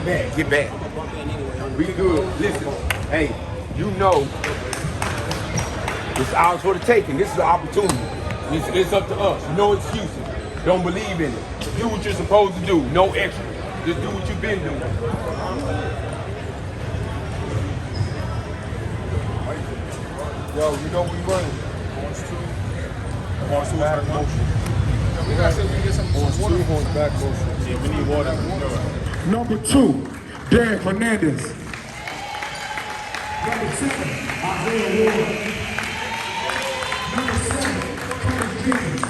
back. Get back. We good. Listen, hey, you know, it's ours for the taking. This is an opportunity. It's up to us. No excuses. Don't believe in it. Do what you're supposed to do. No extra. Just do what you've been doing. Yo, you know we running. Horse back motion. We got to get some water. Horse back motion. Yeah, we need water. Number 2, Derek Hernandez. Number 7, Isaiah Ward. Number 7, Curtis Jenkins.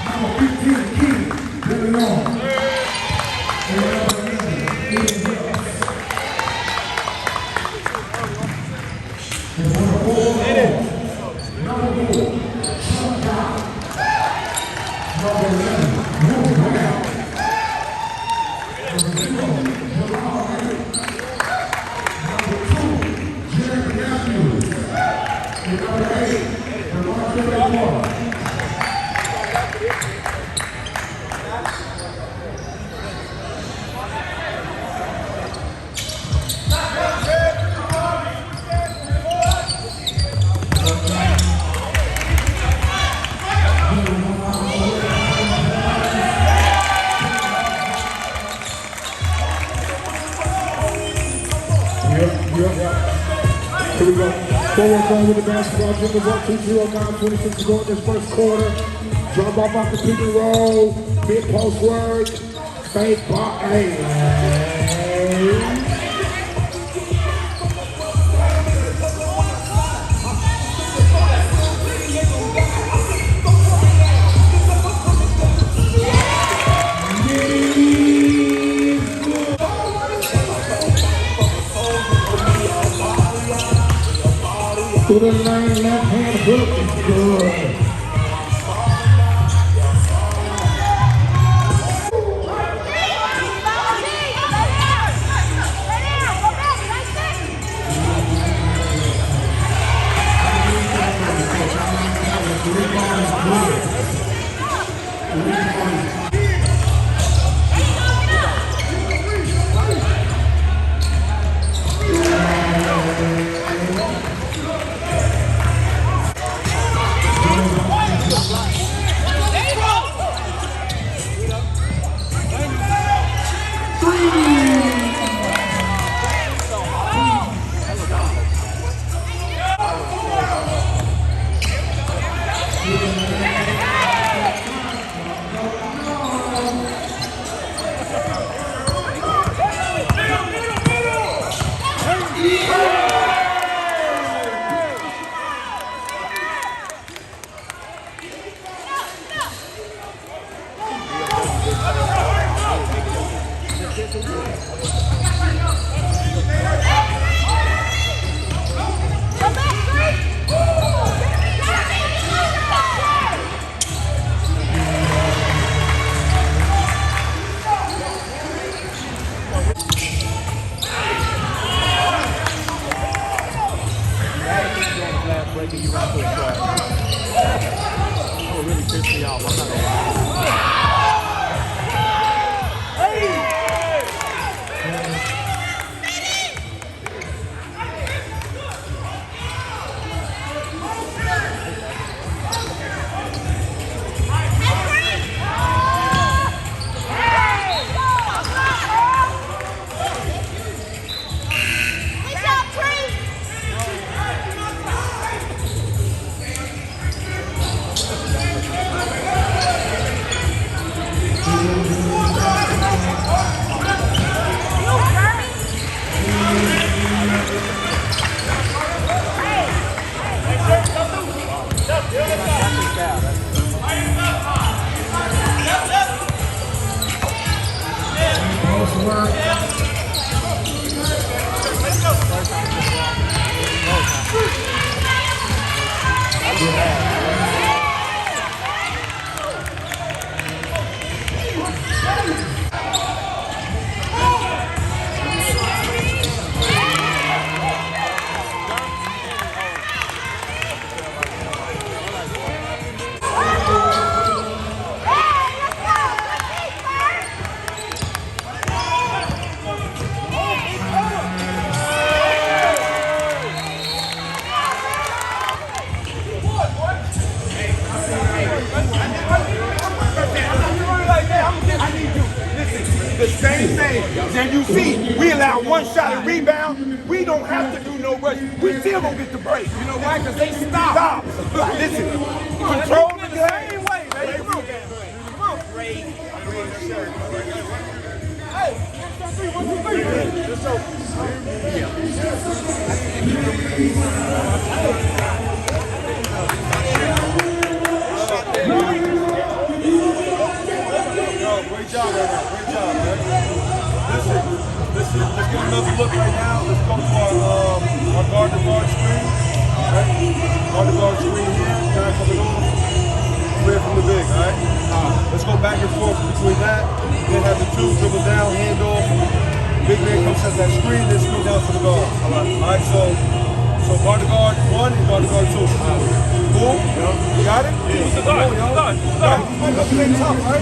Number 15, King Leon. And number 11, Ian Hills. And number 4, number 4, Sean Dow. Number 11, Ruben Brown. Number 0, Jalal. Number 2, Jerry Matthews. And number 8, Rainwater. Here we go. Forward going with the basketball. Jimmers up 2-0, 9:26 to go in this first quarter. Drop off the pick and roll. Mid post work. Fake ball. Hey. To the lane, left hand hook is good. biggest thing. Then you see, we allow one shot and rebound. We don't have to do no rush. We still gonna get the break. You know why? Because they stop. Listen, control the game. Hey, come on. Come on. Hey. Great job, man. Listen, let's get another look right now. Let's go to our guard-to-guard screen. Right? Guard-to-guard screen here. Guy coming on. Clear from the big, all right? Let's go back and forth between that. Then have the two dribble down, hand off. Big man comes at that screen, then screen down to the guard. All right, so guard-to-guard 1 and guard-to-guard 2. Cool? You got it? Yeah. Who's the guard? Who's the guard? Who's the guard? Play tough, right?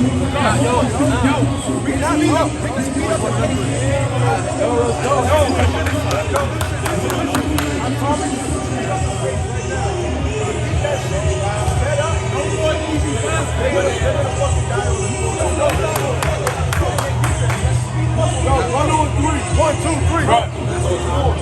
We can speed up the pace. I'm coming. Speed up the pace right now. Get that shit. Set up. No more easy fast. They're gonna fucking die on the floor. Go, 1, 2, 3. 1, 2, 3. Right. That's what you want.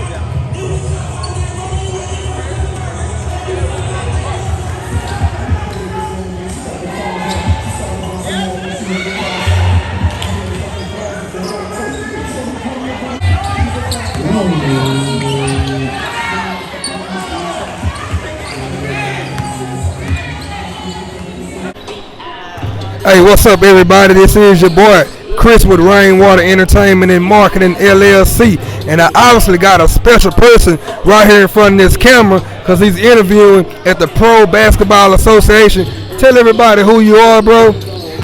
Hey, what's up, everybody? This is your boy Chris with Rainwater Entertainment and Marketing LLC, and I obviously got a special person right here in front of this camera because he's interviewing at the Pro Basketball Association. Tell everybody who you are, bro,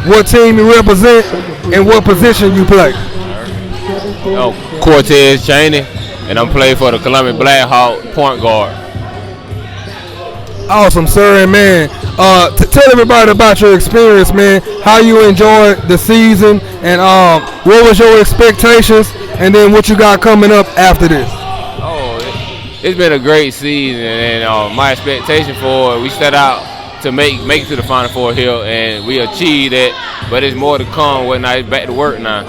what team you represent, and what position you play. Cortez Cheney, and I'm playing for the Columbia Blackhawk, point guard. Awesome, sir, and man, tell everybody about your experience, man, how you enjoyed the season, and what was your expectations, and then what you got coming up after this. It's been a great season, and my expectation for it, we set out to make it to the Final Four here, and we achieved it, but there's more to come when I back to work now.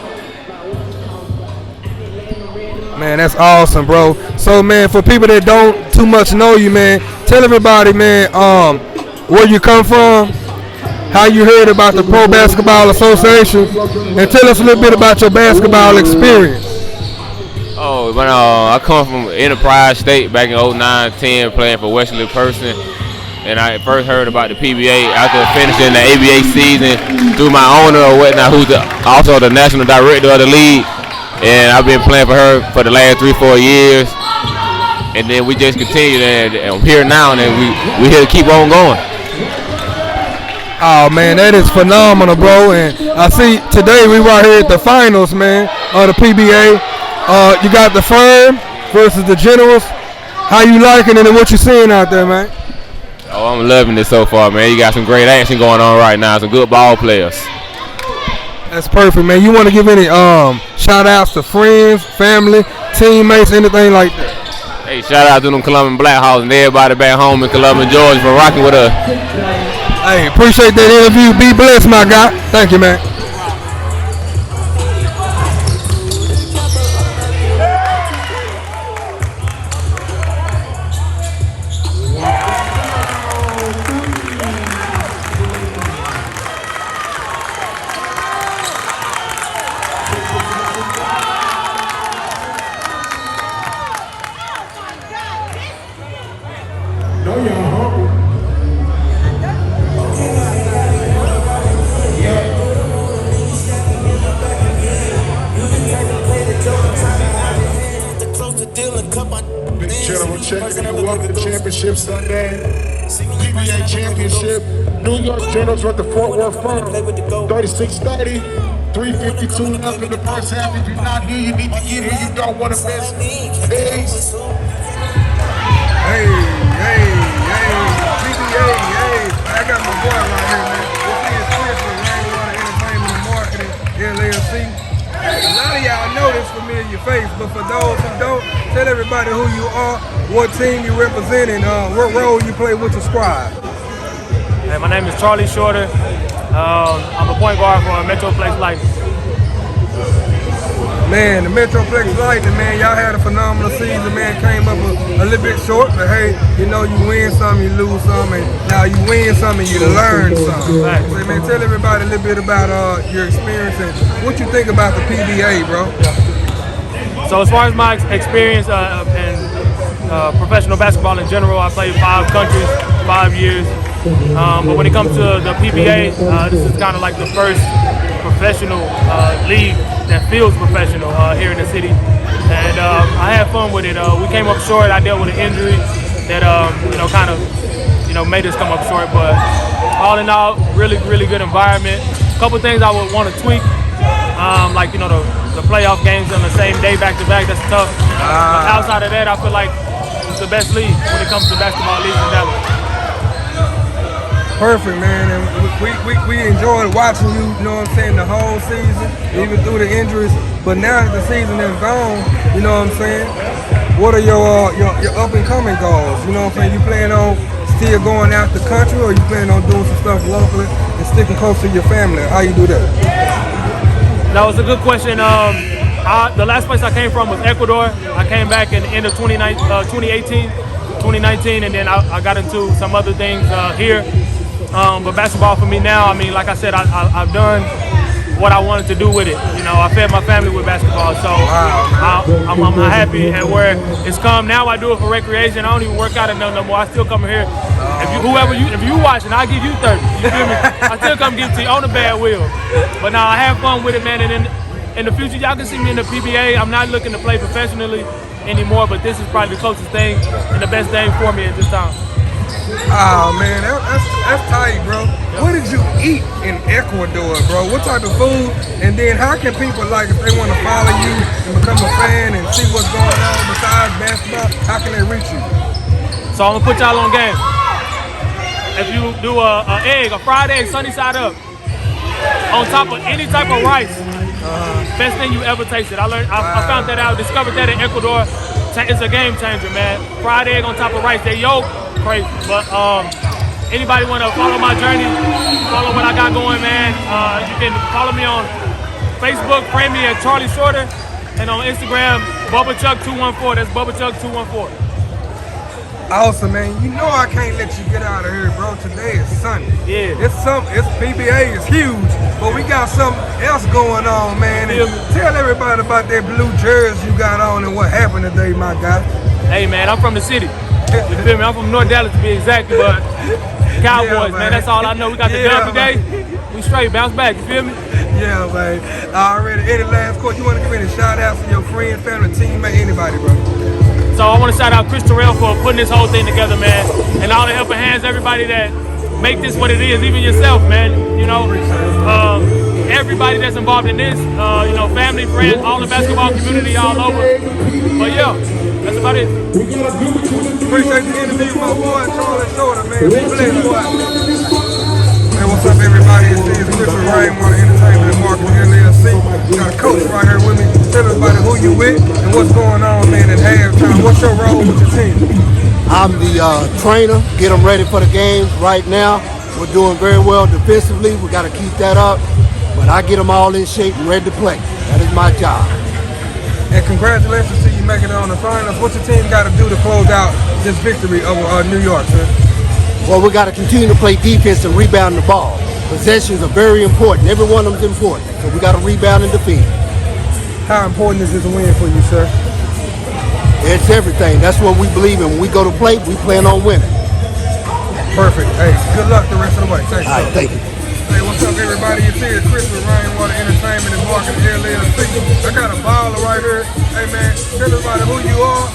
Man, that's awesome, bro. So, man, for people that don't too much know you, man, tell everybody, man, where you come from, how you heard about the Pro Basketball Association, and tell us a little bit about your basketball experience. When I come from Enterprise State back in 09-10 playing for Wesley Person, and I first heard about the PBA after finishing the ABA season through my owner or whatnot, who's also the national director of the league. And I've been playing for her for the last 3-4 years, and then we just continued, and I'm here now, and we here to keep on going. Oh man, that is phenomenal, bro. And I see today we right here at the finals, man, of the PBA. You got the Firm versus the Generals. How you liking it, and what you seeing out there, man? I'm loving it so far, man. You got some great action going on right now. Some good ball players. That's perfect, man. You want to give any shout outs to friends, family, teammates, anything like that? Hey, shout out to them Columbia Blackhawks and everybody back home in Columbia, Georgia for rocking with us. Hey, appreciate that interview. Be blessed, my guy. Thank you, man. Championship Sunday, PBA Championship. New York Generals with the Fort Worth Firm, 36-30, 3:52 left in the first half. If you're not here, you need to get here. You don't want to miss. Peace. Hey, PBA, I got my boy right here, man. This is Chris with Rainwater Entertainment and Marketing, LLC. A lot of y'all know this familiar face, but for those who don't, tell everybody who you are, what team you represent, and what role you play with your squad. Hey, my name is Charlie Shorter. I'm a point guard for METROPLEX LIGHTENING. Man, the Metroplex Lightning, man, y'all had a phenomenal season, man. Came up a little bit short, but hey, you know, you win some, you lose some, and now you win some and you learn some. Right. So, man, tell everybody a little bit about your experience and what you think about the PBA, bro. So as far as my experience in professional basketball in general, I played 5 countries, 5 years. But when it comes to the PBA, this is kind of like the first professional league that feels professional here in the city. And I had fun with it. We came up short. I dealt with an injury that kind of made us come up short. But all in all, really, really good environment. A couple things I would want to tweak, like the playoff games on the same day back to back. That's tough. But outside of that, I feel like it's the best league when it comes to basketball leagues in Dallas. Perfect, man, and we enjoyed watching you, you know what I'm saying, the whole season, even through the injuries. But now that the season is gone, you know what I'm saying, what are your up-and-coming goals? You know what I'm saying, you plan on still going out the country, or you plan on doing some stuff locally and sticking close to your family? How you do that? That was a good question. The last place I came from was Ecuador. I came back in the end of 2018, and then I got into some other things here. But basketball for me now, I mean, like I said, I've done what I wanted to do with it. You know, I fed my family with basketball, so I'm happy at where it's come. Now I do it for recreation. I don't even work out enough no more. I still come here. If you watching, I'll give you 30. You feel me? I still come give it to you on the bad wheel. But now I have fun with it, man. And in the future, y'all can see me in the PBA. I'm not looking to play professionally anymore, but this is probably the closest thing and the best thing for me at this time. Oh man, that's tight, bro. What did you eat in Ecuador, bro? What type of food? And then how can people, like, if they want to follow you and become a fan and see what's going on besides basketball, how can they reach you? So I'm gonna put y'all on game. If you do a fried egg sunny side up on top of any type of rice, best thing you ever tasted. I found that out, discovered that in Ecuador. It's a game changer, man. Fried egg on top of rice. They yolk, crazy. But anybody want to follow my journey, follow what I got going, man, you can follow me on Facebook, frame me at Charlie Shorter, and on Instagram, BubbaChuck214. That's BubbaChuck214. Awesome, man. You know I can't let you get out of here, bro. Today is Sunday. Yeah. It's PBA is huge, but we got something else going on, man. And tell everybody about that blue jersey you got on and what happened today, my guy. Hey, man, I'm from the city. You feel me? I'm from North Dallas to be exact, but Cowboys, man, that's all I know. We got the dub today. We straight, bounce back, you feel me? Yeah, man. Already, any last quote, you want to give any shout outs to your friend, family, teammate, anybody, bro? So I want to shout out CHRISTERE for putting this whole thing together, man, and all the helping hands, everybody that make this what it is, even yourself, man. You know, everybody that's involved in this, family, friends, all the basketball community all over. But yeah, that's about it. Appreciate the interview, my boy, Charlie Shorter, man. Be blessed, boy. Hey, what's up, everybody? It's Chris with Rainwater Entertainment and Marketing LLC. We got a coach right here with me. Tell everybody who you with and what's going on, man, at halftime. What's your role with your team? I'm the trainer, get them ready for the games right now. We're doing very well defensively. We got to keep that up. But I get them all in shape and ready to play. That is my job. And congratulations to you making it on the finals. What your team got to do to close out this victory over New York, sir? Well, we got to continue to play defense and rebound the ball. Possessions are very important. Every one of them is important. So we got to rebound and defend. How important is this win for you, sir? It's everything. That's what we believe in. When we go to play, we plan on winning. Perfect. Hey, good luck the rest of the way. Thanks. All right, thank you. Hey, what's up, everybody? It's here, Chris with Rainwater Entertainment and Marketing LLC. I got a baller right here. Hey, man, tell everybody who you are.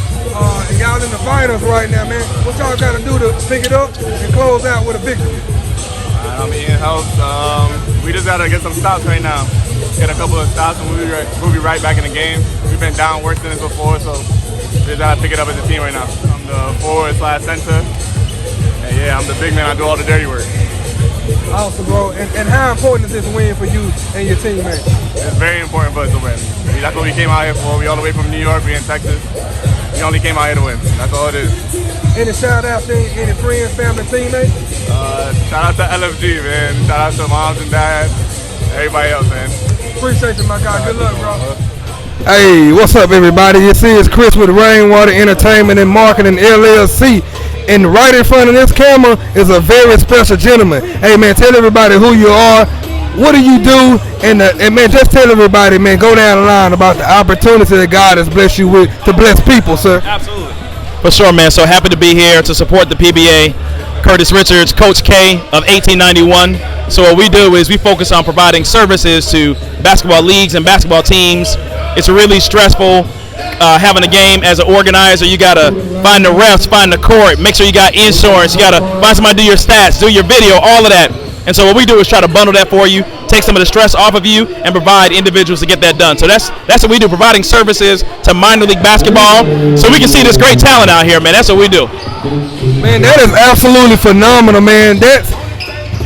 And y'all in the finals right now, man. What y'all got to do to pick it up and close out with a victory? I'm in-house. We just got to get some stops right now. Get a couple of stops and we'll be right back in the game. We've been down worse than this before, so we just got to pick it up as a team right now. I'm the forward/center. And yeah, I'm the big man. I do all the dirty work. Awesome, bro. And how important is this win for you and your teammates? It's very important for us to win. That's what we came out here for. We all the way from New York, we in Texas. We only came out here to win. That's all it is. Any shout outs to any friends, family, teammates? Shout out to LFG, man. Shout out to moms and dads, everybody else, man. Appreciate you, my guy. Good luck, bro. Hey, what's up, everybody? This is Chris with Rainwater Entertainment and Marketing LLC. And right in front of this camera is a very special gentleman. Hey, man, tell everybody who you are, what do you do, and man, just tell everybody, man, go down the line about the opportunity that God has blessed you with to bless people, sir. Absolutely. For sure, man. So happy to be here to support the PBA. Curtis Richards, Coach K of 1891. So what we do is we focus on providing services to basketball leagues and basketball teams. It's really stressful having a game as an organizer. You got to find the refs, find the court, make sure you got insurance. You got to find somebody to do your stats, do your video, all of that. And so what we do is try to bundle that for you, take some of the stress off of you, and provide individuals to get that done. So that's what we do, providing services to minor league basketball so we can see this great talent out here, man. That's what we do. Man, that is absolutely phenomenal, man.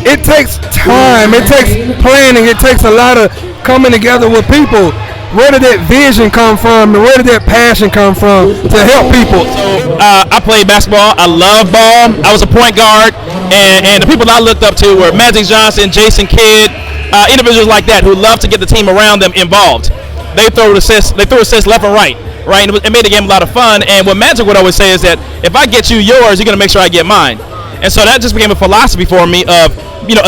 It takes time, it takes planning, it takes a lot of coming together with people. Where did that vision come from, and where did that passion come from to help people? So I played basketball. I love ball. I was a point guard, and the people I looked up to were Magic Johnson, Jason Kidd, individuals like that who love to get the team around them involved. They throw assists left and right, and it made the game a lot of fun. And what Magic would always say is that if I get you yours, you're gonna make sure I get mine. And so that just became a philosophy for me of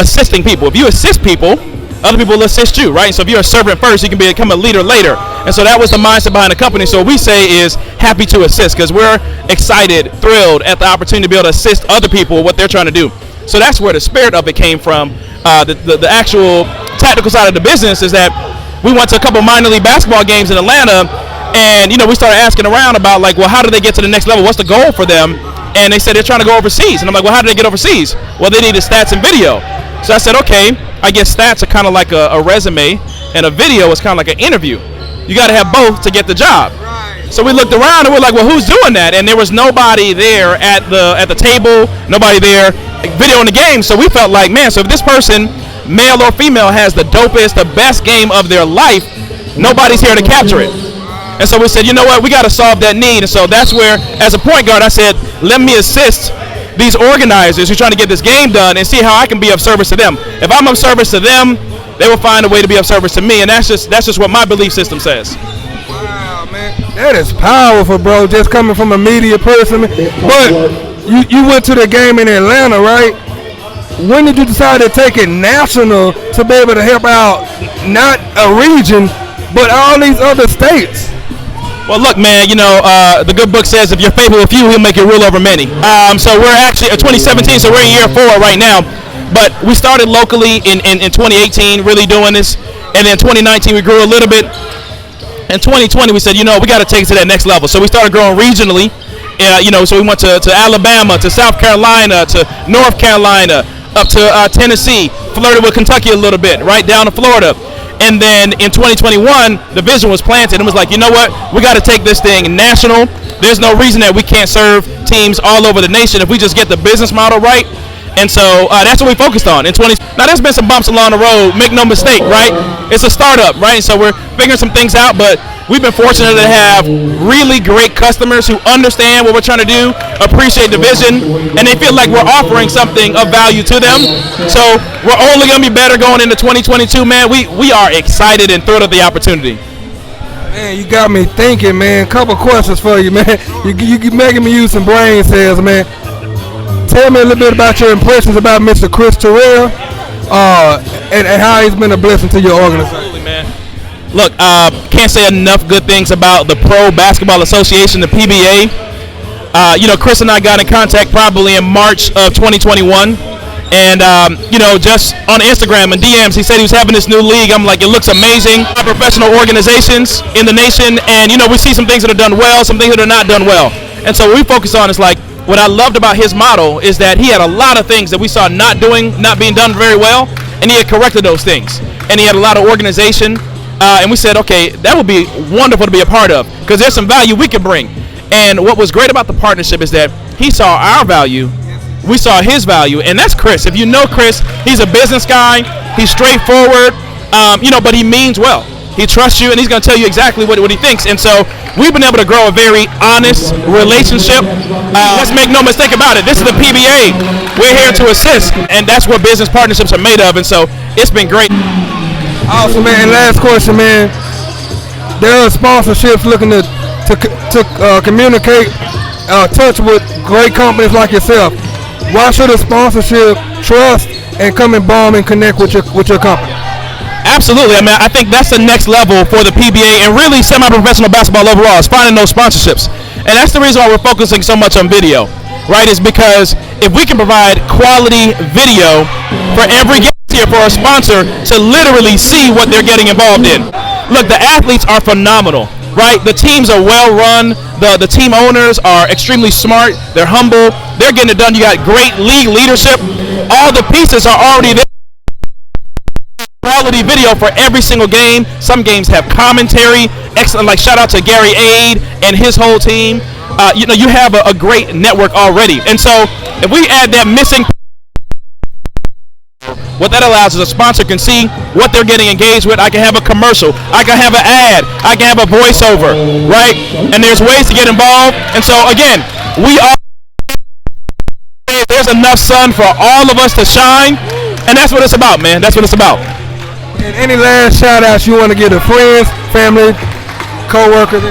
assisting people. If you assist people, other people will assist you, right? So if you're a servant first, you can become a leader later. And so that was the mindset behind the company. So what we say is happy to assist, because we're excited, thrilled at the opportunity to be able to assist other people with what they're trying to do. So that's where the spirit of it came from. The actual tactical side of the business is that we went to a couple minor league basketball games in Atlanta, and we started asking around about, like, well, how do they get to the next level? What's the goal for them? And they said they're trying to go overseas. And I'm like, well, how do they get overseas? Well, they needed stats and video. So I said, okay, I guess stats are kind of like a resume, and a video is kind of like an interview. You got to have both to get the job. So we looked around and we're like, well, who's doing that? And there was nobody there at the table, nobody there videoing the game. So we felt like, man, so if this person, male or female, has the dopest, the best game of their life, nobody's here to capture it. And so we said, you know what, we got to solve that need. And so that's where, as a point guard, I said, let me assist these organizers who are trying to get this game done and see how I can be of service to them. If I'm of service to them, they will find a way to be of service to me, and that's just what my belief system says. Wow, man, that is powerful, bro. Just coming from a media person. But you went to the game in Atlanta, right? When did you decide to take it national to be able to help out not a region, but all these other states? Well, look, man, the good book says if you're faithful with few, he'll make you rule over many. So we're actually 2017, so we're in year 4 right now. But we started locally in 2018, really doing this. And then 2019, we grew a little bit. In 2020, we said, we got to take it to that next level. So we started growing regionally. So we went to Alabama, to South Carolina, to North Carolina, up to Tennessee, flirted with Kentucky a little bit, right down to Florida. And then in 2021, the vision was planted. And it was like, you know what? We got to take this thing national. There's no reason that we can't serve teams all over the nation if we just get the business model right. And so that's what we focused on in 20. Now, there's been some bumps along the road. Make no mistake, right? It's a startup, right? So we're figuring some things out, but we've been fortunate to have really great customers who understand what we're trying to do, appreciate the vision, and they feel like we're offering something of value to them. So we're only going to be better going into 2022, man. We are excited and thrilled at the opportunity. Man, you got me thinking, man. Couple questions for you, man. You making me use some brain cells, man. Tell me a little bit about your impressions about Mr. CHRISTERE and how he's been a blessing to your organization. Absolutely, man. Look, can't say enough good things about the Pro Basketball Association, the PBA. Chris and I got in contact probably in March of 2021. And, just on Instagram and DMs, he said he was having this new league. I'm like, it looks amazing. Professional organizations in the nation. And, we see some things that are done well, some things that are not done well. And so what we focus on is like, what I loved about his model is that he had a lot of things that we saw not being done very well, and he had corrected those things. And he had a lot of organization, and we said, okay, that would be wonderful to be a part of, because there's some value we can bring. And what was great about the partnership is that he saw our value, we saw his value, and that's Chris. If you know Chris, he's a business guy, he's straightforward, but he means well. He trusts you, and he's going to tell you exactly what he thinks. And so we've been able to grow a very honest relationship. Let's make no mistake about it. This is the PBA. We're here to assist, and that's what business partnerships are made of. And so it's been great. Awesome, man. And last question, man. there are sponsorships looking to communicate, touch with great companies like yourself. Why should a sponsorship trust and come and bomb and connect with your company? Absolutely. I mean, I think that's the next level for the PBA and really semi-professional basketball overall is finding those sponsorships. And that's the reason why we're focusing so much on video, right? Is because if we can provide quality video for every game here for a sponsor to literally see what they're getting involved in. Look, the athletes are phenomenal, right? The teams are well run. The team owners are extremely smart. They're humble. They're getting it done. You got great league leadership. All the pieces are already there. Quality video for every single game. Some games have commentary. Excellent. Like shout out to Gary Aid and his whole team. You have a great network already. And so if we add that missing, what that allows is a sponsor can see what they're getting engaged with. I can have a commercial. I can have an ad. I can have a voiceover, right? And there's ways to get involved. And so again, there's enough sun for all of us to shine. And that's what it's about, man. That's what it's about. And any last shout outs you want to give to friends, family, co-workers?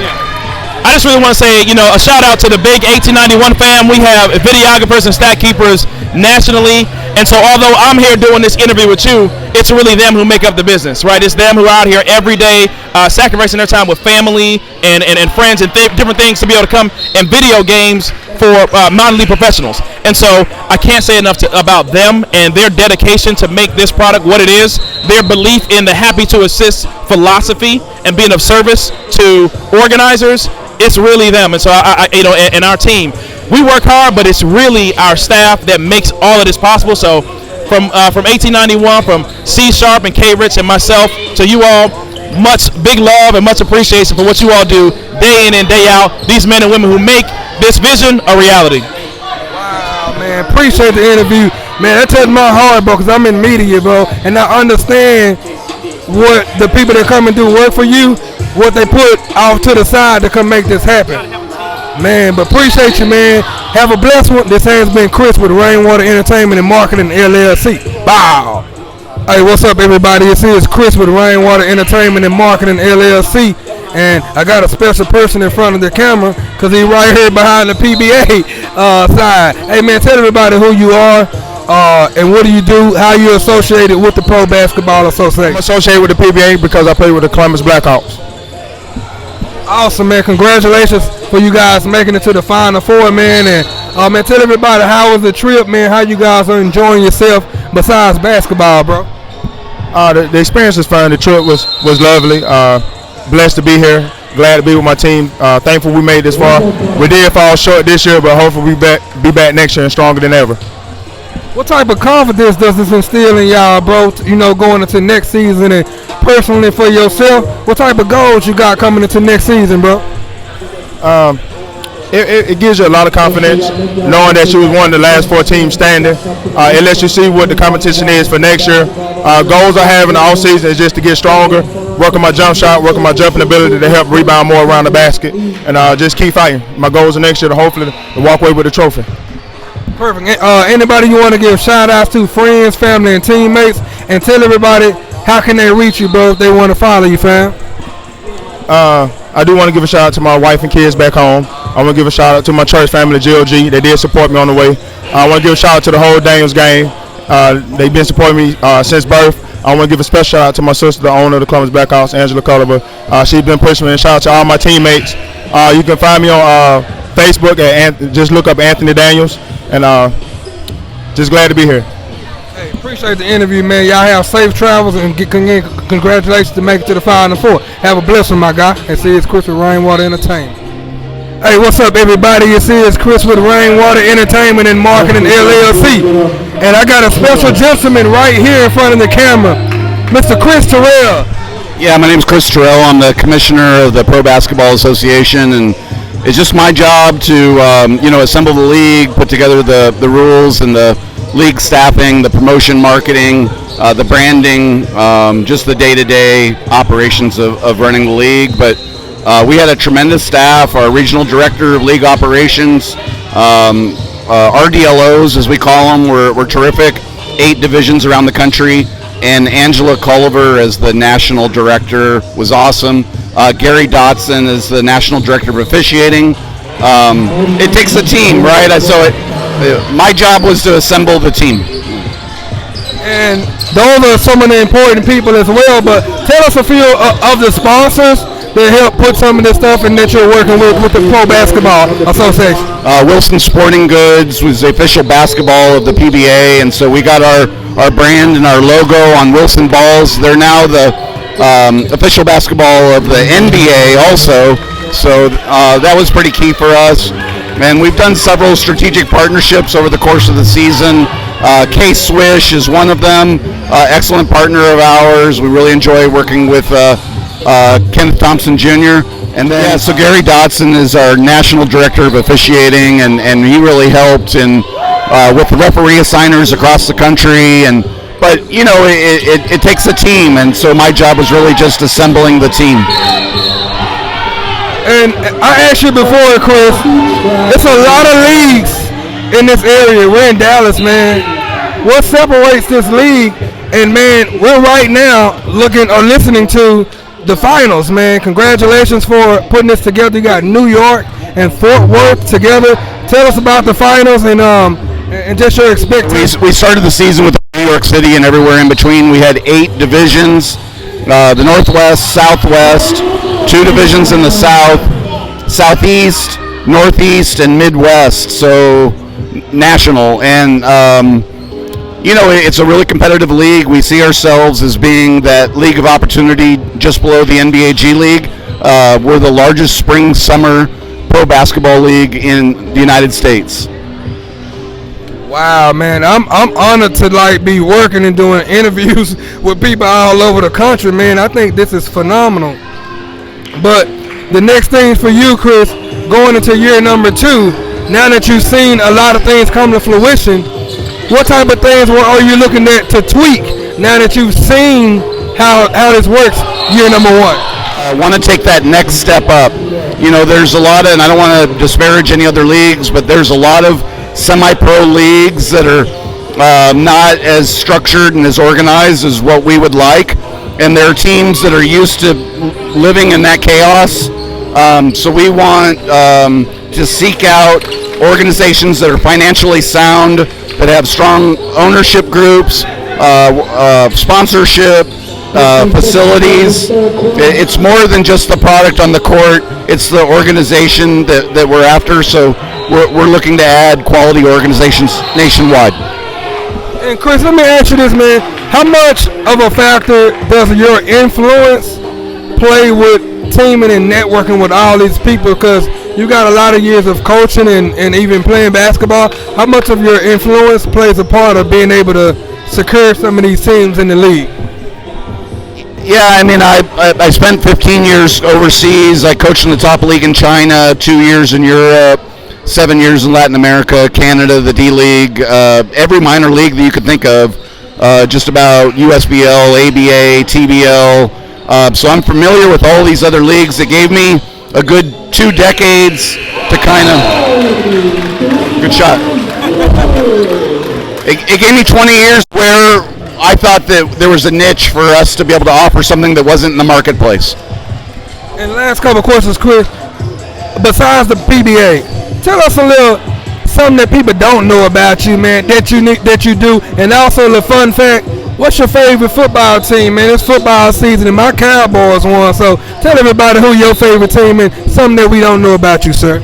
I just really want to say, a shout out to the big 1891 fam. We have videographers and stat keepers nationally. And so although I'm here doing this interview with you, it's really them who make up the business, right? It's them who are out here every day sacrificing their time with family and friends and different things to be able to come and video games for mountain league professionals. And so I can't say enough about them and their dedication to make this product what it is, their belief in the happy to assist philosophy and being of service to organizers. It's really them. And so and our team, we work hard, but it's really our staff that makes all of this possible. So from 1891, from C Sharp and K Rich and myself to you all, much big love and much appreciation for what you all do day in and day out. These men and women who make this vision a reality. Wow, man, appreciate the interview, man. That touched my heart, bro, because I'm in media, bro, and I understand what the people that come and do work for you, what they put off to the side to come make this happen. Man, but appreciate you, man. Have a blessed one. This has been Chris with Rainwater Entertainment and Marketing LLC. Bow. Hey, what's up, everybody? This is Chris with Rainwater Entertainment and Marketing LLC. And I got a special person in front of the camera because he's right here behind the PBA side. Hey, man, tell everybody who you are and what do you do, how you're associated with the Pro Basketball Association. I'm associated with the PBA because I play with the Columbus Blackhawks. Awesome, man. Congratulations for you guys making it to the Final Four, man. And, man, tell everybody how was the trip, man, how you guys are enjoying yourself besides basketball, bro. The experience was fun. The trip was lovely. Blessed to be here. Glad to be with my team. Thankful we made this far. We did fall short this year, but hopefully we be back next year and stronger than ever. What type of confidence does this instill in y'all, bro, going into next season and personally for yourself? What type of goals you got coming into next season, bro? It gives you a lot of confidence knowing that you was one of the last 4 teams standing. It lets you see what the competition is for next year. Goals I have in the offseason is just to get stronger, work on my jump shot, work on my jumping ability to help rebound more around the basket, and just keep fighting. My goals are next year to hopefully walk away with a trophy. Perfect. Anybody you want to give shout outs to, friends, family, and teammates, and tell everybody how can they reach you, bro, if they want to follow you, fam? I do want to give a shout out to my wife and kids back home. I want to give a shout out to my church family, GOG. They did support me on the way. I want to give a shout out to the whole Daniels gang. They've been supporting me since birth. I want to give a special shout out to my sister, the owner of the Columbus Blackhawks, Angela Culliver. She's been pushing me, and shout out to all my teammates. You can find me on Facebook just look up Anthony Daniels, and just glad to be here. Hey, appreciate the interview, man. Y'all have safe travels and congratulations to make it to the Final Four. Have a blessing, my guy. And see, it's Chris with Rainwater Entertainment. Hey, what's up, everybody? This is Chris with Rainwater Entertainment and Marketing LLC. And I got a special gentleman right here in front of the camera, Mr. CHRISTERE. Yeah, my name is Chris Terrell. I'm the commissioner of the Pro Basketball Association, and it's just my job to assemble the league, put together the rules and the league staffing, the promotion, marketing, the branding, just the day-to-day operations of running the league. But we had a tremendous staff. Our regional director of league operations, RDLOs as we call them, were terrific. 8 divisions around the country. And Angela Culliver as the national director was awesome. Gary Dotson is the National Director of Officiating. It takes a team, right? My job was to assemble the team. And those are some of the important people as well, but tell us a few of the sponsors that help put some of this stuff and that you're working with the Pro Basketball Association. Wilson Sporting Goods was the official basketball of the PBA, and so we got our brand and our logo on Wilson balls. They're now the official basketball of the NBA also, so that was pretty key for us. And we've done several strategic partnerships over the course of the season. K-Swish is one of them, excellent partner of ours. We really enjoy working with Kenneth Thompson Jr. And then, so Gary Dotson is our National Director of Officiating, and he really helped with the referee assigners across the country. But it takes a team, and so my job was really just assembling the team. And I asked you before, Chris, it's a lot of leagues in this area. We're in Dallas, man. What separates this league? And man, we're right now looking or listening to the finals, man. Congratulations for putting this together. You got New York and Fort Worth together. Tell us about the finals and just your expectations. We started the season with New York City and everywhere in between. We had 8 divisions, the Northwest, Southwest, 2 divisions in the South, Southeast, Northeast, and Midwest, so national. And it's a really competitive league. We see ourselves as being that league of opportunity just below the NBA G League. We're the largest spring-summer pro basketball league in the United States. Wow, man, I'm honored to be working and doing interviews with people all over the country, man. I think this is phenomenal. But the next thing for you, Chris, going into year number 2, now that you've seen a lot of things come to fruition, what type of things are you looking at to tweak now that you've seen how this works year number 1? I want to take that next step up. There's a lot of, and I don't want to disparage any other leagues, but there's a lot of semi-pro leagues that are not as structured and as organized as what we would like. And there are teams that are used to living in that chaos. So we want to seek out organizations that are financially sound, that have strong ownership groups, sponsorship, facilities. It's more than just the product on the court. It's the organization that we're after. So we're looking to add quality organizations nationwide. And Chris, let me ask you this, man. How much of a factor does your influence play with teaming and networking with all these people? Because you got a lot of years of coaching and even playing basketball. How much of your influence plays a part of being able to secure some of these teams in the league? Yeah, I mean, I spent 15 years overseas. I coached in the top league in China, 2 years in Europe, 7 years in Latin America, Canada, the D-League, every minor league that you could think of, just about USBL, ABA, TBL. So I'm familiar with all these other leagues. It gave me a good 2 decades to kind of, good shot. It gave me 20 years where I thought that there was a niche for us to be able to offer something that wasn't in the marketplace. And last couple of questions, Chris. Besides the PBA, tell us a little something that people don't know about you, man, that you do, and also the fun fact. What's your favorite football team, man? It's football season, and my Cowboys won. So tell everybody who your favorite team is, something that we don't know about you, sir.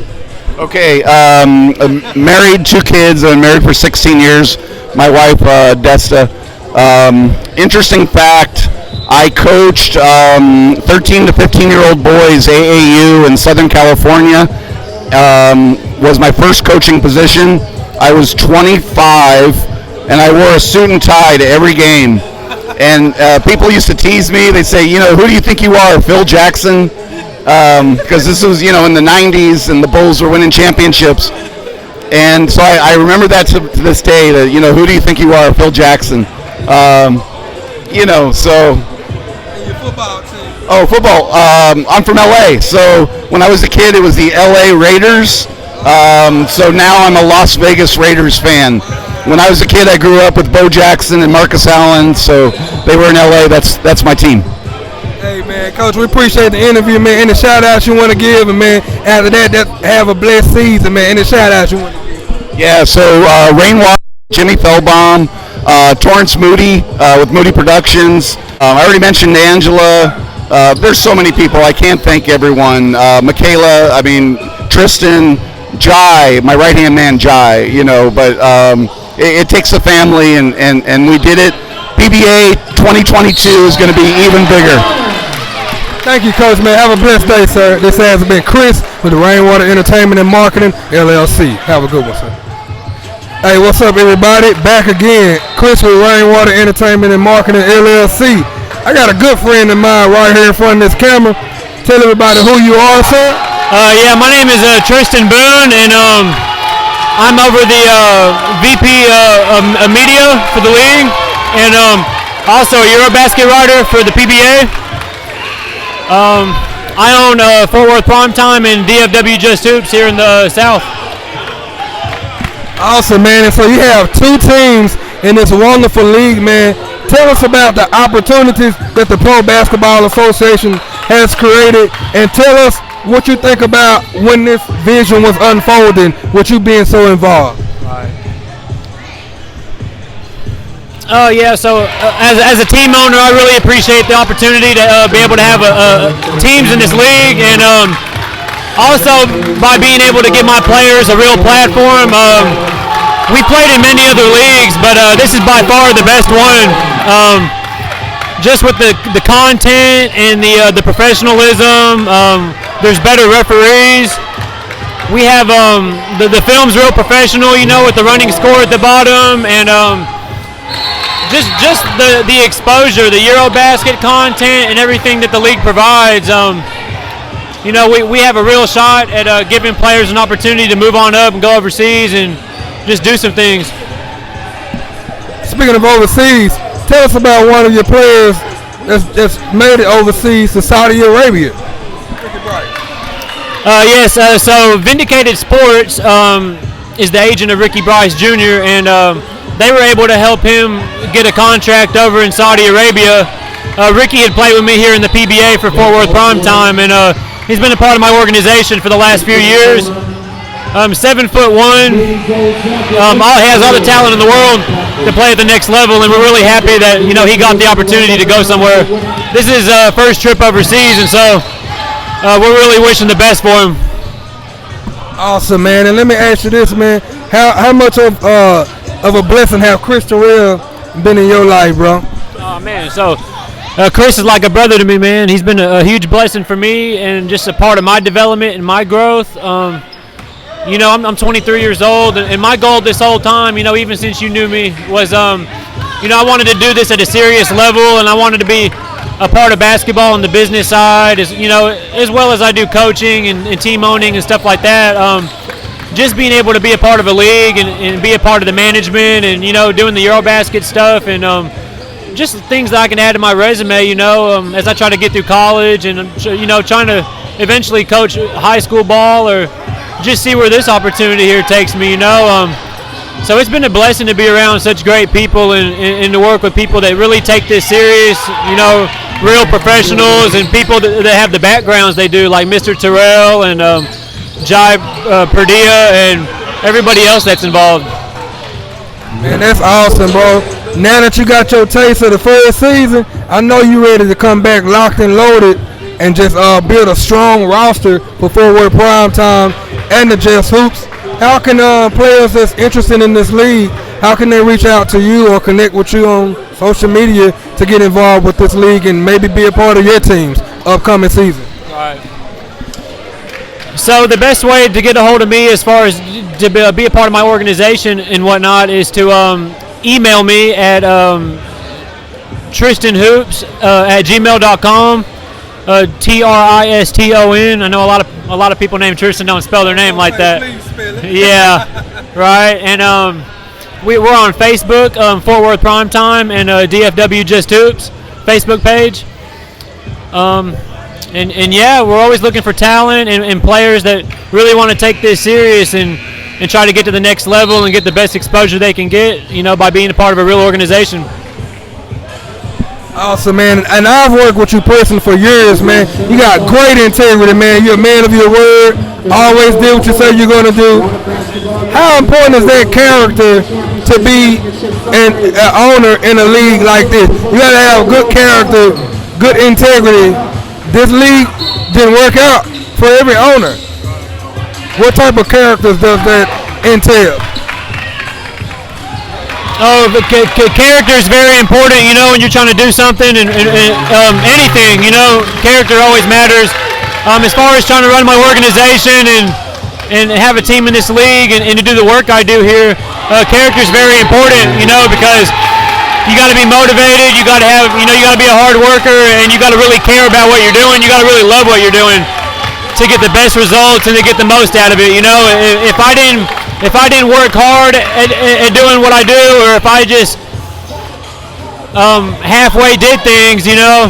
Okay, I'm married, 2 kids. I've been married for 16 years. My wife, Desta. Interesting fact, I coached 13 to 15-year-old boys, AAU in Southern California. Was my first coaching position. I was 25, and I wore a suit and tie to every game. And people used to tease me. They'd say, who do you think you are, Phil Jackson? Because this was, in the 90s, and the Bulls were winning championships. And so I remember that to this day, that, who do you think you are, Phil Jackson? So. And your football team? Oh, football. I'm from LA. So when I was a kid, it was the LA Raiders. So now I'm a Las Vegas Raiders fan. When I was a kid, I grew up with Bo Jackson and Marcus Allen. So they were in LA. That's my team. Hey, man, Coach, we appreciate the interview, man. Any shout-outs you want to give, and, man, after that, have a blessed season, man. Any shout-outs you want to give? Yeah, so Rainwater, Jimmy Fellbaum, Torrance Moody with Moody Productions. I already mentioned Angela. There's so many people. I can't thank everyone. Michaela, I mean, Tristan, Jai, my right-hand man, Jai, you know, but it takes a family, and we did it. PBA 2022 is going to be even bigger. Thank you, Coach, man. Have a blessed day, sir. This has been Chris with the Rainwater Entertainment and Marketing, LLC. Have a good one, sir. Hey, what's up, everybody? Back again. Chris with Rainwater Entertainment and Marketing, LLC. I got a good friend of mine right here in front of this camera. Tell everybody who you are, sir. Yeah, my name is Tristan Boone, and I'm over the VP of Media for the league, and also a Eurobasket writer for the PBA. I own Fort Worth Primetime and DFW Just Hoops here in the South. Awesome, man. And so you have two teams in this wonderful league, man. Tell us about the opportunities that the Pro Basketball Association has created, and tell us what you think about when this vision was unfolding with you being so involved. Oh yeah, so as a team owner, I really appreciate the opportunity to be able to have teams in this league, and also by being able to give my players a real platform. We played in many other leagues, but this is by far the best one. Just with the content and the professionalism, there's better referees. We have the film's real professional, you know, with the running score at the bottom, and just the exposure, the Eurobasket content, and everything that the league provides. You know, we have a real shot at giving players an opportunity to move on up and go overseas and just do some things. Speaking of overseas, tell us about one of your players that's made it overseas to Saudi Arabia. Yes, so Vindicated Sports is the agent of Ricky Bryce Jr., and they were able to help him get a contract over in Saudi Arabia. Ricky had played with me here in the PBA for Fort Worth Primetime, and he's been a part of my organization for the last few years. 7'1", has all the talent in the world to play at the next level, and we're really happy that, you know, he got the opportunity to go somewhere. This is his first trip overseas, and so we're really wishing the best for him. Awesome, man. And let me ask you this, man: how much of a blessing have CHRISTERE been in your life, bro? Oh man, so Chris is like a brother to me, man. He's been a huge blessing for me and just a part of my development and my growth. You know, I'm 23 years old, and my goal this whole time, you know, even since you knew me, was, you know, I wanted to do this at a serious level, and I wanted to be a part of basketball on the business side, you know, as well as I do coaching and team owning and stuff like that. Just being able to be a part of a league and be a part of the management, and, you know, doing the Eurobasket stuff, and just things that I can add to my resume, you know, as I try to get through college, and, you know, trying to eventually coach high school ball, or just see where this opportunity here takes me, you know. So it's been a blessing to be around such great people and to work with people that really take this serious, you know, real professionals, and people that have the backgrounds they do, like Mr. TERHIEL and Jai Perdia and everybody else that's involved. Man, that's awesome, bro. Now that you got your taste of the first season, I know you ready to come back locked and loaded and just build a strong roster for Fort Worth Primetime and the Just Hoops. How can players that's interested in this league, how can they reach out to you or connect with you on social media to get involved with this league and maybe be a part of your team's upcoming season? Right. So the best way to get a hold of me as far as to be a part of my organization and whatnot is to email me at tristanhoops@gmail.com. TRISTON. I know a lot of people named Tristan don't spell their name like that. Yeah, right. And we're on Facebook, Fort Worth Primetime, and DFW Just Hoops Facebook page. And yeah, we're always looking for talent and players that really want to take this serious and try to get to the next level and get the best exposure they can get, you know, by being a part of a real organization. Awesome, man. And I've worked with you personally for years, man. You got great integrity, man. You're a man of your word. Always do what you say you're going to do. How important is that character to be an owner in a league like this? You got to have good character, good integrity. This league didn't work out for every owner. What type of characters does that entail? Oh, the character is very important, you know, when you're trying to do something and anything, you know, character always matters. As far as trying to run my organization and have a team in this league and to do the work I do here, character is very important, you know, because you got to be motivated, you got to have, you know, you got to be a hard worker, and you got to really care about what you're doing. You got to really love what you're doing to get the best results and to get the most out of it. You know, if I didn't work hard at doing what I do, or if I just halfway did things, you know,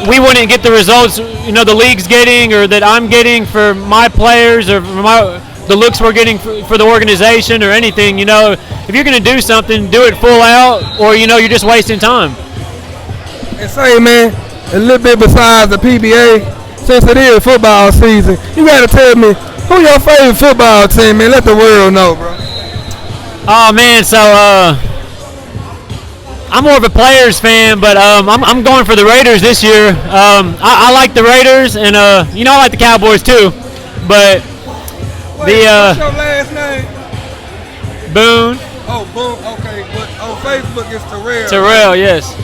we wouldn't get the results, you know, the league's getting, or that I'm getting for my players, or for the looks we're getting for the organization, or anything. You know, if you're going to do something, do it full out, or, you know, you're just wasting time. And say, man, a little bit besides the PBA, since it is football season, you got to tell me, who your favorite football team, man? Let the world know, bro. Oh, man, so I'm more of a Players fan, but I'm going for the Raiders this year. I like the Raiders, and, you know, I like the Cowboys too. But what's your last name? Boone. Oh, Boone, okay. But on Facebook, it's Terhiel. Terhiel, yes.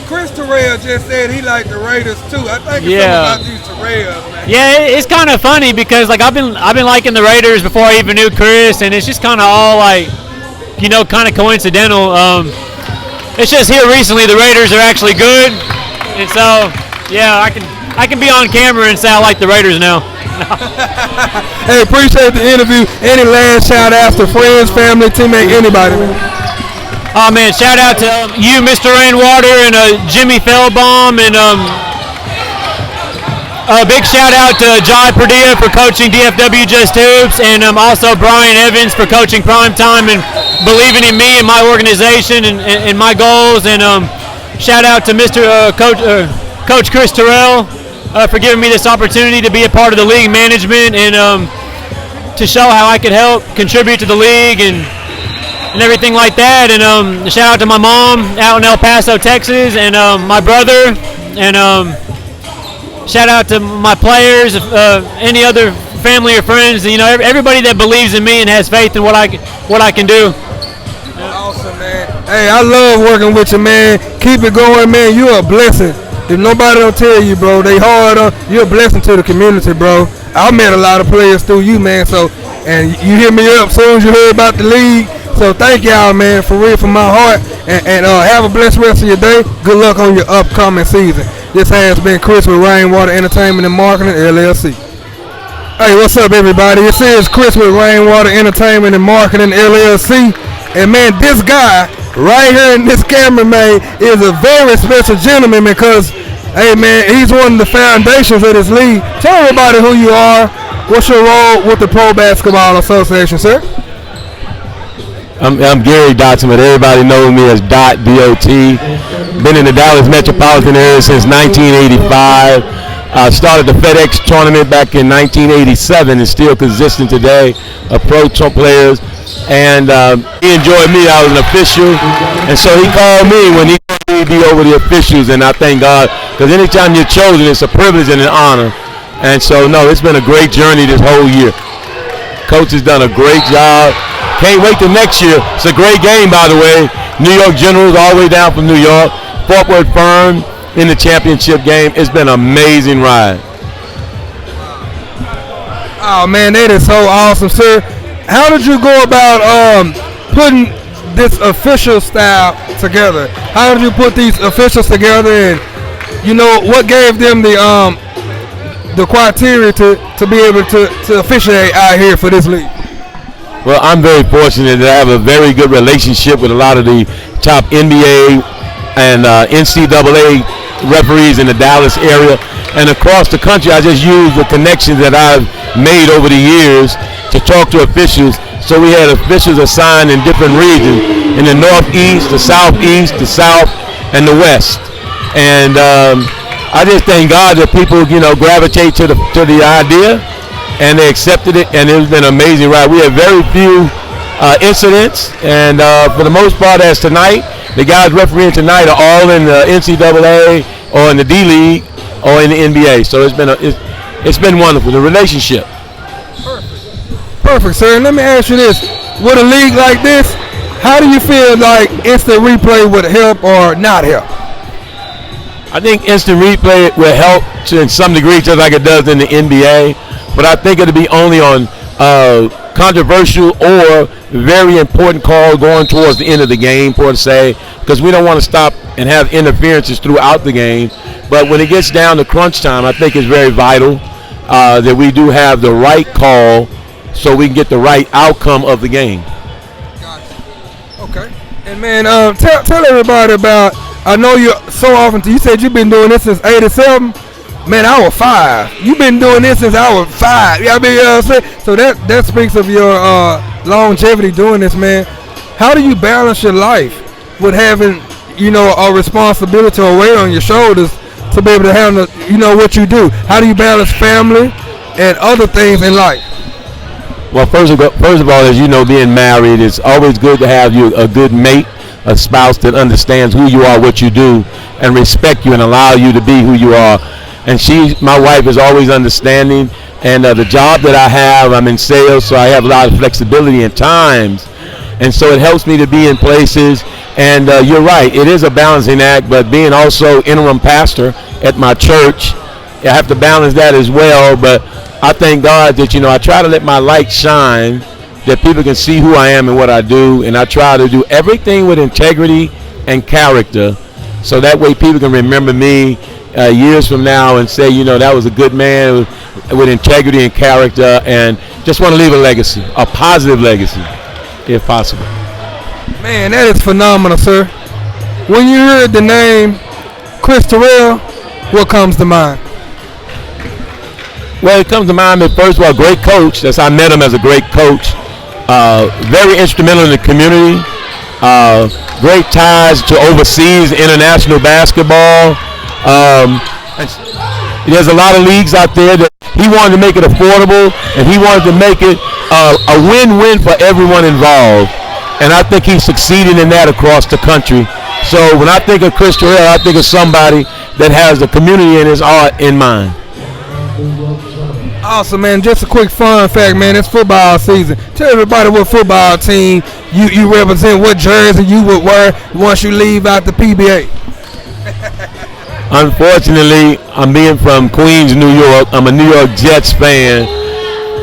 Chris Terhiel just said he liked the Raiders too. I think it's something about these Terhiels, man. Yeah, it's kind of funny because like I've been liking the Raiders before I even knew Chris, and it's just kind of all like, you know, kind of coincidental. It's just here recently the Raiders are actually good, and so yeah, I can be on camera and say I like the Raiders now. Hey, appreciate the interview. Any last shout outs to friends, family, teammate, anybody, man? Oh man, shout out to you, Mr. Rainwater, and Jimmy Feldbaum, and a big shout out to Jai Perdilla for coaching DFW Just Hoops, and also Brian Evans for coaching Primetime and believing in me and my organization and my goals. And shout out to Mr. Coach CHRISTERE for giving me this opportunity to be a part of the league management and to show how I could help contribute to the league and everything like that. And shout out to my mom out in El Paso, Texas, and my brother, and shout out to my players, any other family or friends, you know, everybody that believes in me and has faith in what I can do. Awesome, man. Hey, I love working with you, man. Keep it going, man. You're a blessing. If nobody don't tell you, bro, they hard on. You're a blessing to the community, bro. I met a lot of players through you, man. So, and you hit me up as soon as you heard about the league. So thank y'all, man, for real, from my heart, and have a blessed rest of your day. Good luck on your upcoming season. This has been Chris with Rainwater Entertainment and Marketing, LLC. Hey, what's up, everybody? This is Chris with Rainwater Entertainment and Marketing, LLC. And, man, this guy right here in this camera, man, is a very special gentleman because, hey, man, he's one of the foundations of this league. Tell everybody who you are. What's your role with the Pro Basketball Association, sir? I'm Gary Dotson, but everybody knows me as Dot, D-O-T. Been in the Dallas metropolitan area since 1985. Started the FedEx tournament back in 1987 and still consistent today of pro players. And he enjoyed me. I was an official. And so he called me when he wanted me to be over the officials. And I thank God, because anytime you're chosen, it's a privilege and an honor. And so, no, it's been a great journey this whole year. Coach has done a great job. Can't wait till next year. It's a great game, by the way. New York Generals all the way down from New York. Fort Worth Firm in the championship game. It's been an amazing ride. Oh, man, that is so awesome, sir. How did you go about putting this official style together? How did you put these officials together, and, you know, what gave them the criteria to be able to officiate out here for this league? Well, I'm very fortunate that I have a very good relationship with a lot of the top NBA and NCAA referees in the Dallas area and across the country. I just use the connections that I've made over the years to talk to officials. So we had officials assigned in different regions, in the Northeast, the Southeast, the South, and the West. And I just thank God that people, gravitate to the idea, and they accepted it, and it's been an amazing ride. We have very few incidents, and for the most part, as tonight, the guys refereeing tonight are all in the NCAA or in the D League or in the NBA. So it's been wonderful, the relationship. Perfect, sir. And let me ask you this: with a league like this, how do you feel like instant replay would help or not help? I think instant replay will help in some degree, just like it does in the NBA. But I think it'll be only on controversial or very important call going towards the end of the game, per se, because we don't want to stop and have interferences throughout the game. But when it gets down to crunch time, I think it's very vital that we do have the right call so we can get the right outcome of the game. Okay. And man, tell everybody about, I know you so often, you said you've been doing this since 87. Man, I was 5. You've been doing this since I was 5. You know what I'm saying? So that speaks of your longevity doing this, man. How do you balance your life with having, a responsibility or weight on your shoulders to be able to handle, what you do? How do you balance family and other things in life? Well, first of all, as you know, being married, it's always good to have you a good mate, a spouse that understands who you are, what you do, and respect you and allow you to be who you are. And my wife is always understanding. And the job that I have, I'm in sales, so I have a lot of flexibility in times. And so it helps me to be in places. And you're right, it is a balancing act, but being also interim pastor at my church, I have to balance that as well. But I thank God that, I try to let my light shine, that people can see who I am and what I do. And I try to do everything with integrity and character, so that way people can remember me years from now and say, that was a good man with integrity and character, and just want to leave a legacy, a positive legacy, if possible. Man, that is phenomenal, sir. When you hear the name CHRISTERE, what comes to mind? Well, it comes to mind that, first of all, great coach. I met him as a great coach. Very instrumental in the community. Great ties to overseas international basketball. There's a lot of leagues out there that he wanted to make it affordable, and he wanted to make it a win-win for everyone involved. And I think he's succeeding in that across the country. So when I think of CHRISTERE, I think of somebody that has the community and his art in mind. Awesome, man. Just a quick fun fact, man. It's football season. Tell everybody what football team you represent, what jersey you would wear once you leave out the PBA. Unfortunately, I'm being from Queens, New York. I'm a New York Jets fan,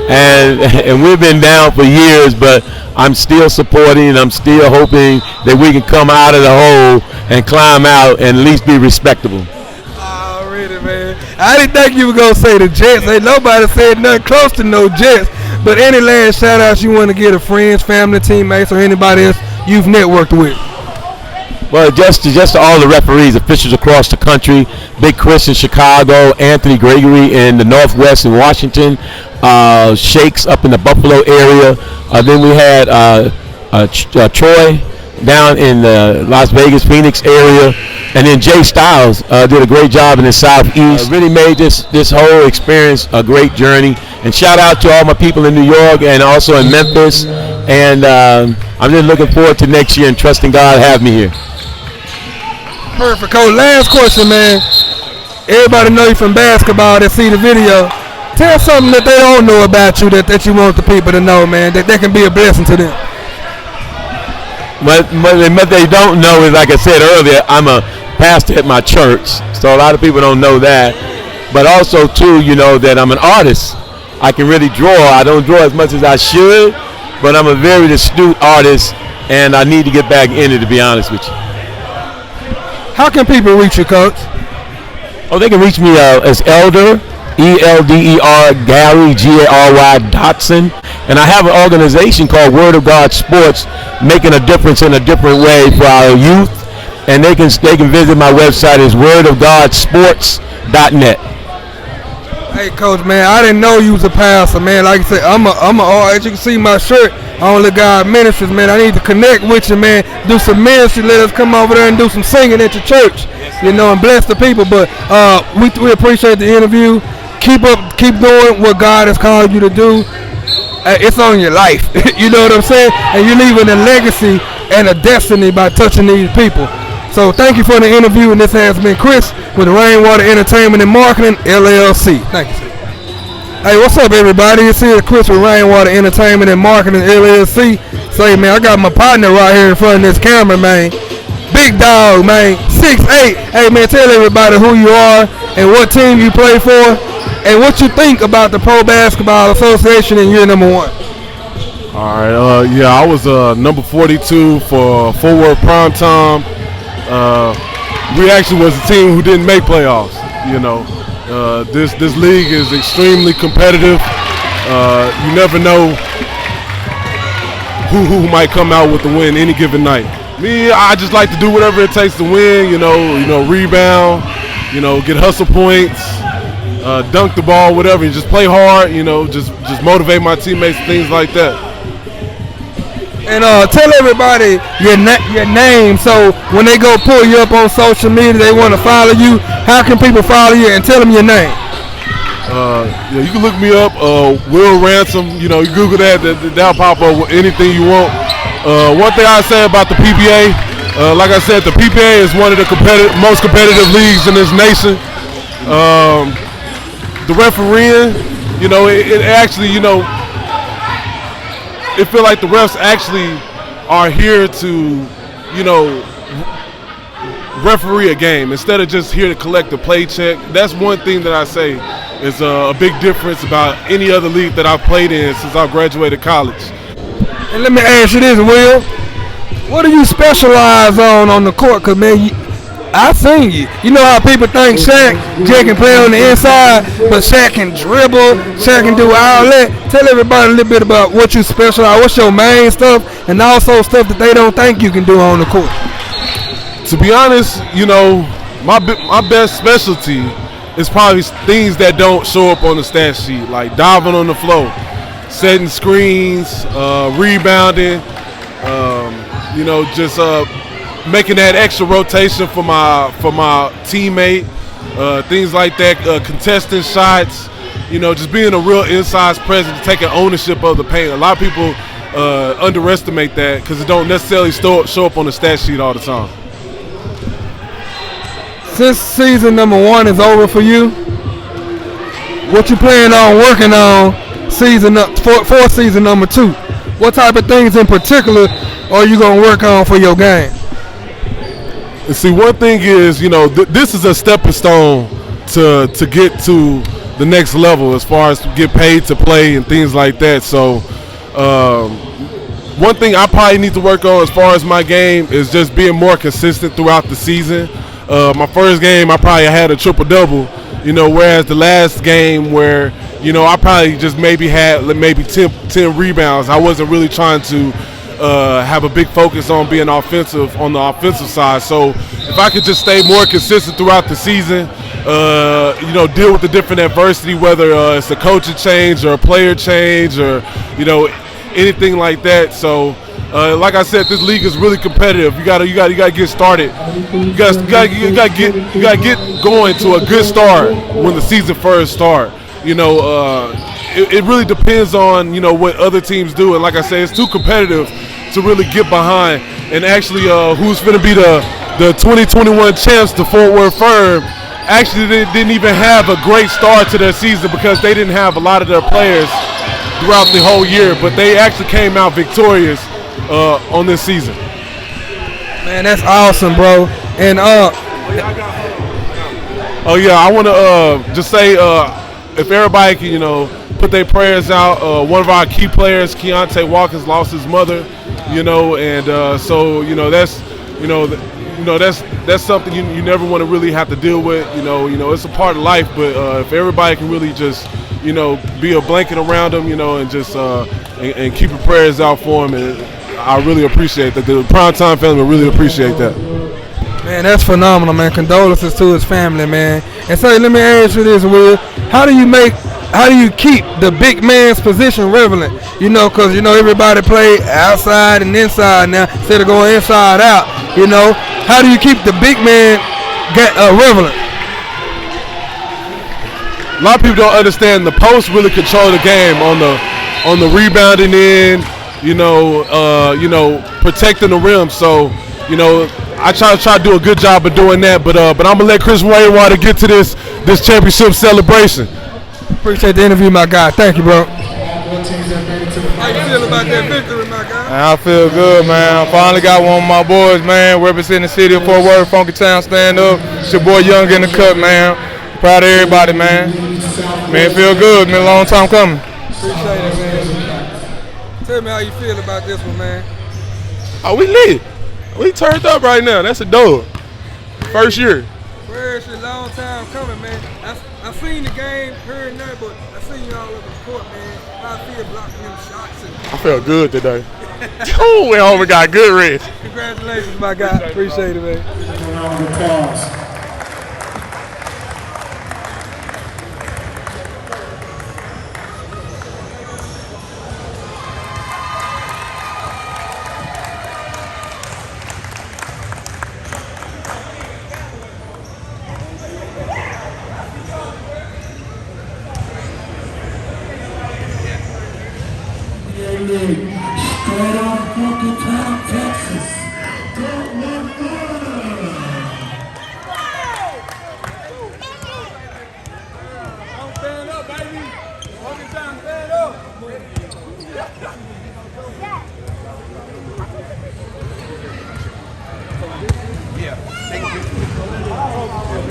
and we've been down for years, but I'm still supporting, and I'm still hoping that we can come out of the hole and climb out and at least be respectable. Already, man. I didn't think you were going to say the Jets. Ain't nobody said nothing close to no Jets. But any last shout-outs you want to give to friends, family, teammates, or anybody else you've networked with? Well, just to all the referees, officials across the country, Big Chris in Chicago, Anthony Gregory in the Northwest in Washington, Shakes up in the Buffalo area. Then we had Troy down in the Las Vegas, Phoenix area. And then Jay Styles did a great job in the Southeast. Really made this whole experience a great journey. And shout out to all my people in New York and also in Memphis. And I'm just looking forward to next year and trusting God have me here. Perfect, Coach. Last question, man. Everybody know you from basketball that see the video. Tell something that they don't know about you that you want the people to know, man, that can be a blessing to them. What they don't know is, like I said earlier, I'm a pastor at my church, so a lot of people don't know that. But also, too, that I'm an artist. I can really draw. I don't draw as much as I should, but I'm a very astute artist, and I need to get back in it, to be honest with you. How can people reach you, Coach? Oh, they can reach me as Elder, ELDER, Gary, GARY, Dotson. And I have an organization called Word of God Sports, making a difference in a different way for our youth. And they can visit my website, is wordofgodsports.net. Hey, Coach, man, I didn't know you was a pastor, man. Like I said, I'm a as you can see my shirt, Only God Ministries, man. I need to connect with you, man. Do some ministry. Let us come over there and do some singing at your church, you know, and bless the people. But we appreciate the interview. Keep doing what God has called you to do. It's on your life. You know what I'm saying? And you're leaving a legacy and a destiny by touching these people. So thank you for the interview, and this has been Chris with Rainwater Entertainment and Marketing, LLC. Thank you, sir. Hey, what's up, everybody? It's here Chris with Rainwater Entertainment and Marketing, LLC. Say, man, I got my partner right here in front of this camera, man. Big dog, man, 6'8". Hey, man, tell everybody who you are and what team you play for and what you think about the Pro Basketball Association in year number 1. All right, yeah, I was number 42 for Forward Primetime. We actually was a team who didn't make playoffs. You know, this league is extremely competitive. You never know who might come out with the win any given night. Me, I just like to do whatever it takes to win. You know, rebound. You know, get hustle points. Dunk the ball, whatever. You just play hard. You know, just motivate my teammates, things like that. And tell everybody your name, so when they go pull you up on social media, they want to follow you. How can people follow you, and tell them your name? Yeah, you can look me up, Will Ransom. You know, you Google that, that'll pop up with anything you want. One thing I say about the PBA, like I said, the PBA is one of the most competitive leagues in this nation. The refereeing, you know, it actually, you know, it feel like the refs actually are here to, you know, referee a game instead of just here to collect a paycheck. That's one thing that I say is a big difference about any other league that I've played in since I graduated college. And let me ask you this, Will. What do you specialize on the court? Because, man, I seen you. You know how people think Shaq can play on the inside, but Shaq can dribble, Shaq can do all that. Tell everybody a little bit about what you specialize, what's your main stuff, and also stuff that they don't think you can do on the court. To be honest, you know, my best specialty is probably things that don't show up on the stat sheet, like diving on the floor, setting screens, rebounding, you know, just making that extra rotation for my teammate, things like that, contesting shots, you know, just being a real inside presence, taking ownership of the paint. A lot of people underestimate that because it don't necessarily show up on the stat sheet all the time. Since season number 1 is over for you, what you plan on working on for season number 2? What type of things in particular are you going to work on for your game? And see, one thing is, you know, this is a stepping stone to get to the next level as far as to get paid to play and things like that. So one thing I probably need to work on as far as my game is just being more consistent throughout the season. My first game, I probably had a triple-double, you know, whereas the last game where, you know, I probably just had 10 rebounds. I wasn't really trying to have a big focus on being offensive on the offensive side. So if I could just stay more consistent throughout the season, you know, deal with the different adversity, whether it's a coaching change or a player change or, you know, anything like that. So like I said, this league is really competitive. You gotta get started. You gotta get going to a good start when the season first start. You know, it really depends on, you know, what other teams do. And like I say, it's too competitive to really get behind. And actually, who's going to be the 2021 champs, the Fort Worth Firm, actually didn't even have a great start to their season because they didn't have a lot of their players throughout the whole year. But they actually came out victorious on this season. Man, that's awesome, bro. And oh yeah, I want to just say, if everybody can, you know, put their prayers out. One of our key players, Keontae Watkins, lost his mother, you know, and so, you know, that's something you never want to really have to deal with. You know, it's a part of life. But if everybody can really just, you know, be a blanket around them, you know, and just and keep your prayers out for him, and I really appreciate that. The Primetime family really appreciate that. Man, that's phenomenal, man. Condolences to his family, man. And so let me ask you this, Will. How do you make how do you keep the big man's position relevant? You know, because, you know, everybody play outside and inside now instead of going inside out. You know, how do you keep the big man relevant? A lot of people don't understand the post really control the game on the rebounding end, you know, protecting the rim. So, you know, I try to do a good job of doing that, but I'm gonna let Chris Rainwater get to this championship celebration. Appreciate the interview, my guy. Thank you, bro. How you feel about that victory, my guy? Man, I feel good, man. I finally got one of my boys, man, representing the city of Fort Worth, Funky Town, stand up. It's your boy Young in the cut, man. Proud of everybody, man. Man, it feel good. Been a long time coming. Appreciate it, man. Tell me how you feel about this one, man. Oh, we lit. We turned up right now. That's a dub. First year. It's a long time coming, man. I seen the game, heard that, but I seen you all over the court, man. How I feel blocking them shots. I felt good today. Oh, we only got good rest. Congratulations, my guy. Appreciate it, man. Straight off Funky Town, Texas. Don't look good. Stand up, baby. Funky Town, stand up. Yeah.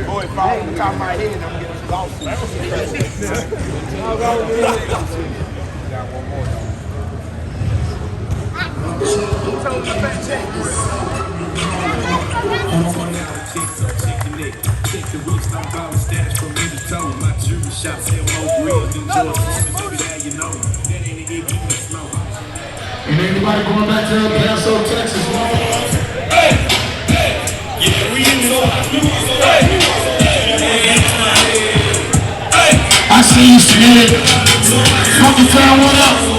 Boy, if I on the top of my head, I'm getting lost. Got one more, though. And anybody going back to El Paso, Texas? Hey! Yeah, we in the I see you, Smith. Funky Town, what up?